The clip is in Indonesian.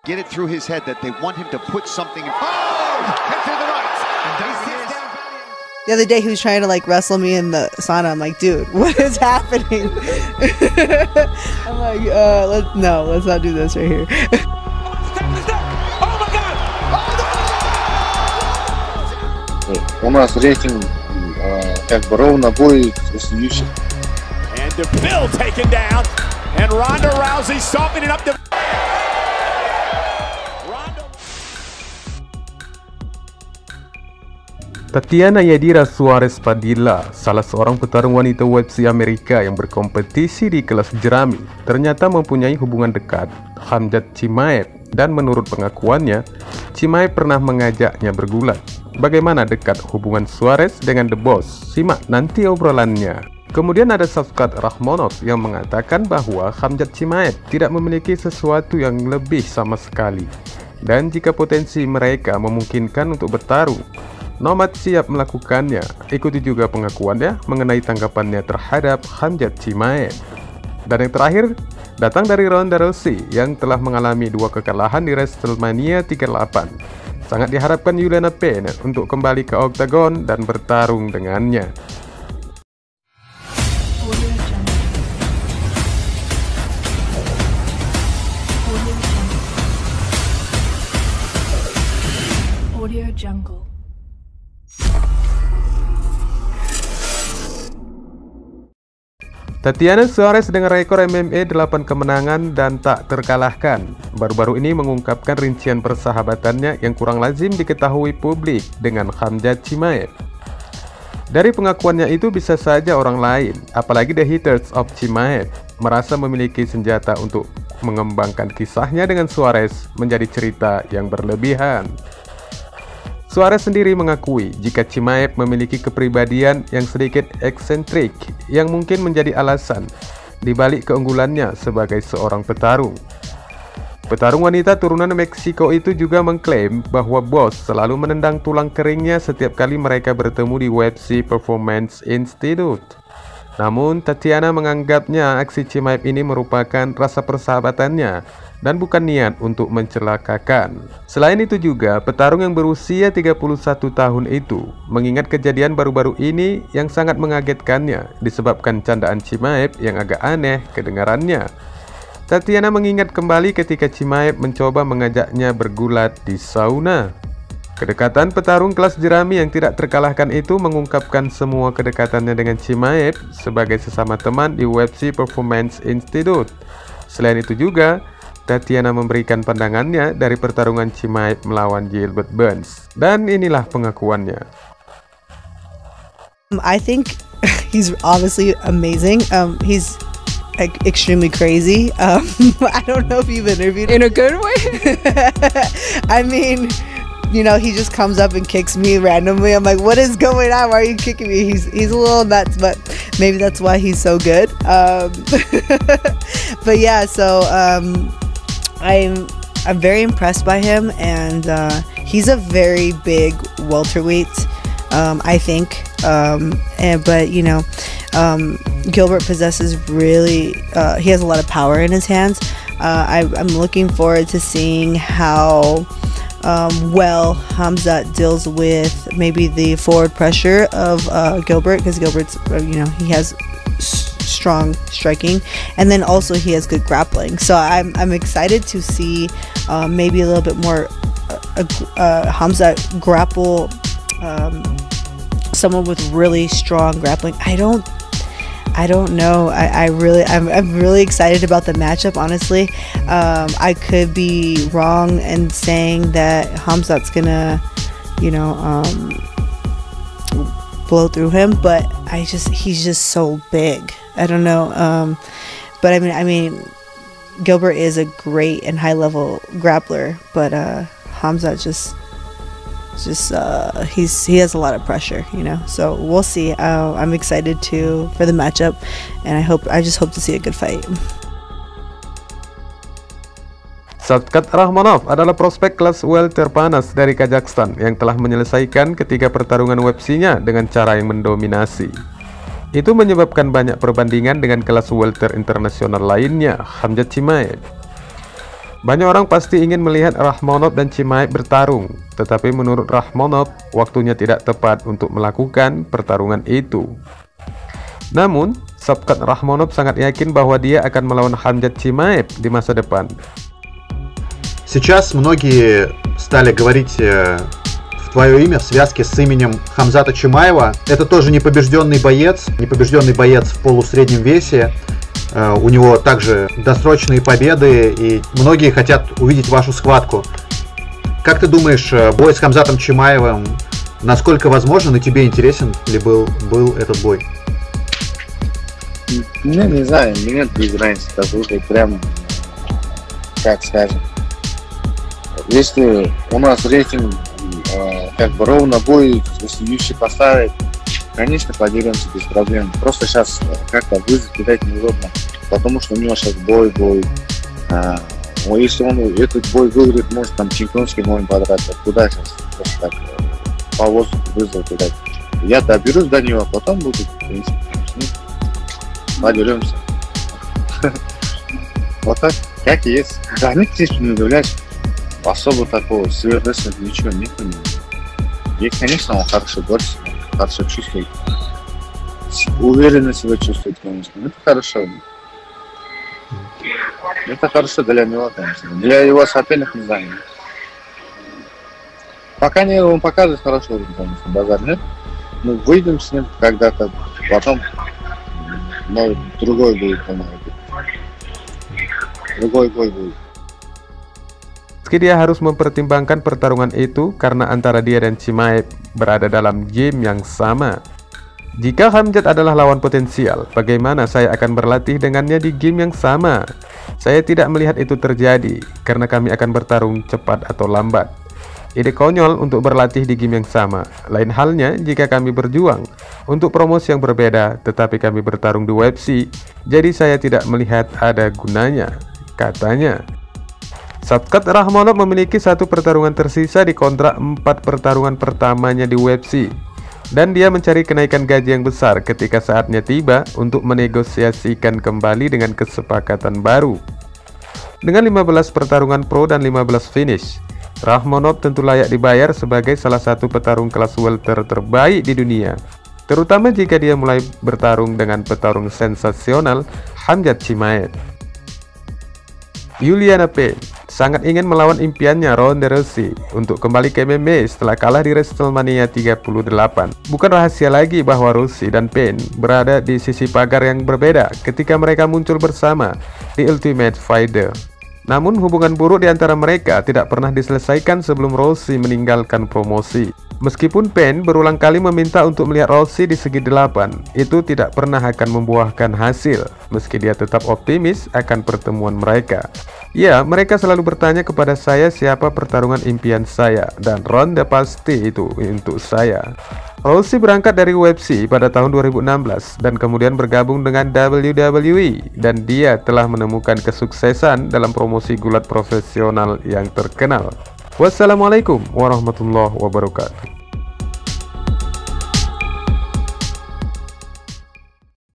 get it through his head that they want him to put something in. Oh! And to the right. And he sits down. The other day he was trying to like wrestle me in the sauna. I'm like, dude, what is happening? I'm like, let's not do this right here. У нас рейтинг как бы ровно будет следующий. And DeVille taken down, and Ronda Rousey softening up the. Tatiana Yadira Suarez Padilla, salah seorang petarung wanita UFC Amerika yang berkompetisi di kelas jerami, ternyata mempunyai hubungan dekat Khamzat Chimaev, dan menurut pengakuannya, Chimaev pernah mengajaknya bergulat. Bagaimana dekat hubungan Suarez dengan The Boss? Simak nanti obrolannya. Kemudian ada Shavkat Rakhmonov yang mengatakan bahwa Khamzat Chimaev tidak memiliki sesuatu yang lebih sama sekali, dan jika potensi mereka memungkinkan untuk bertarung, Nomad siap melakukannya. Ikuti juga pengakuannya mengenai tanggapannya terhadap Khamzat Chimaev. Dan yang terakhir, datang dari Ronda Rousey yang telah mengalami 2 kekalahan di WrestleMania 38. Sangat diharapkan Juliana Pena untuk kembali ke Octagon dan bertarung dengannya. Audio Jungle. Tatiana Suarez dengan rekor MMA 8 kemenangan dan tak terkalahkan, baru-baru ini mengungkapkan rincian persahabatannya yang kurang lazim diketahui publik dengan Khamzat Chimaev. Dari pengakuannya itu bisa saja orang lain, apalagi the haters of Chimaev, merasa memiliki senjata untuk mengembangkan kisahnya dengan Suarez menjadi cerita yang berlebihan. Suarez sendiri mengakui jika Chimaev memiliki kepribadian yang sedikit eksentrik yang mungkin menjadi alasan dibalik keunggulannya sebagai seorang petarung. Petarung wanita turunan Meksiko itu juga mengklaim bahwa Boss selalu menendang tulang keringnya setiap kali mereka bertemu di UFC Performance Institute. Namun Tatiana menganggapnya aksi Chimaev ini merupakan rasa persahabatannya dan bukan niat untuk mencelakakan. Selain itu juga, petarung yang berusia 31 tahun itu mengingat kejadian baru-baru ini yang sangat mengagetkannya disebabkan candaan Chimaev yang agak aneh kedengarannya. Tatiana mengingat kembali ketika Chimaev mencoba mengajaknya bergulat di sauna. Kedekatan petarung kelas jerami yang tidak terkalahkan itu mengungkapkan semua kedekatannya dengan Chimaev sebagai sesama teman di UFC Performance Institute. Selain itu juga, Tatiana memberikan pandangannya dari pertarungan Chimaev melawan Gilbert Burns. Dan inilah pengakuannya. I think he's obviously amazing. He's extremely crazy. I don't know if you've interviewed him. In a good way? I mean, you know, he just comes up and kicks me randomly. I'm like, what is going on? Why are you kicking me? He's a little nuts, but maybe that's why he's so good. But yeah, so I'm very impressed by him, and he's a very big welterweight, I think. But you know, Gilbert possesses really. He has a lot of power in his hands. I'm looking forward to seeing how well Khamzat deals with maybe the forward pressure of Gilbert, because Gilbert's you know, he has strong striking, and then also he has good grappling. So I'm excited to see maybe a little bit more Khamzat grapple someone with really strong grappling. I don't know. I'm really excited about the matchup, honestly. I could be wrong in saying that Khamzat's gonna, you know, blow through him, but he's just so big. I don't know. But I mean, Gilbert is a great and high level grappler, but Khamzat he has a lot of pressure, you know. So we'll see. I'm excited for the matchup, and I just hope to see a good fight. Shavkat Rakhmonov adalah prospek kelas welter panas dari Kazakhstan yang telah menyelesaikan ketiga pertarungan UFC-nya dengan cara yang mendominasi. Itu menyebabkan banyak perbandingan dengan kelas welter internasional lainnya, Khamzat Chimaev. Banyak orang pasti ingin melihat Rakhmonov dan Chimaev bertarung, tetapi menurut Rakhmonov, waktunya tidak tepat untuk melakukan pertarungan itu. Namun, Shavkat Rakhmonov sangat yakin bahwa dia akan melawan Khamzat Chimaev di masa depan. Сейчас многие стали говорить в твое имя в связке с именем Хамзата Чимаева. Это тоже непобежденный боец в полусреднем весе. У него также досрочные победы, и многие хотят увидеть вашу схватку. Как ты думаешь, бой с Хамзатом Чимаевым, насколько возможен и тебе интересен ли был этот бой? Не знаю, мне без разницы, такой прям, как скажем. Если у нас рейтинг как бы ровно будет, если UFC поставить, конечно, подеремся без проблем. Просто сейчас как-то вызов кидать неудобно, потому что у него сейчас бой будет. Если он этот бой выиграет, может там чемпионский бой подраться. Куда сейчас просто так по воздуху вызов кидать? Я доберусь до него, а потом буду, в принципе, с ним подеремся. Вот так, как есть. Да, не не удивляюсь. Особо такого сверхъестественного ничего нет у него. И, конечно, он хорошо борется, хорошо чувствует. Уверенно себя чувствует, конечно. Это хорошо. Это хорошо для него, конечно. Для его соперников, не знаю. Пока не он показывает хорошо, конечно, базар нет. Мы выйдем с ним когда-то, потом другой будет, по-моему. Другой бой будет. Meski dia harus mempertimbangkan pertarungan itu karena antara dia dan Chimaev berada dalam game yang sama. Jika Khamzat adalah lawan potensial, bagaimana saya akan berlatih dengannya di game yang sama? Saya tidak melihat itu terjadi, karena kami akan bertarung cepat atau lambat. Ide konyol untuk berlatih di game yang sama. Lain halnya jika kami berjuang untuk promosi yang berbeda, tetapi kami bertarung di UFC, jadi saya tidak melihat ada gunanya, katanya. Shavkat Rakhmonov memiliki 1 pertarungan tersisa di kontrak 4 pertarungan pertamanya di UFC, dan dia mencari kenaikan gaji yang besar ketika saatnya tiba untuk menegosiasikan kembali dengan kesepakatan baru. Dengan 15 pertarungan pro dan 15 finish, Rakhmonov tentu layak dibayar sebagai salah satu petarung kelas welter terbaik di dunia, terutama jika dia mulai bertarung dengan petarung sensasional Khamzat Chimaev. Juliana Payne sangat ingin melawan impiannya Ronda Rousey untuk kembali ke MMA setelah kalah di WrestleMania 38. Bukan rahasia lagi bahwa Rousey dan Payne berada di sisi pagar yang berbeda ketika mereka muncul bersama di Ultimate Fighter. Namun hubungan buruk di antara mereka tidak pernah diselesaikan sebelum Rousey meninggalkan promosi. Meskipun Payne berulang kali meminta untuk melihat Rousey di segi 8, itu tidak pernah akan membuahkan hasil, meski dia tetap optimis akan pertemuan mereka. Ya, mereka selalu bertanya kepada saya siapa pertarungan impian saya, dan Ronda pasti itu untuk saya. Rousey berangkat dari UFC pada tahun 2016 dan kemudian bergabung dengan WWE, dan dia telah menemukan kesuksesan dalam promosi gulat profesional yang terkenal. Wassalamualaikum warahmatullahi wabarakatuh.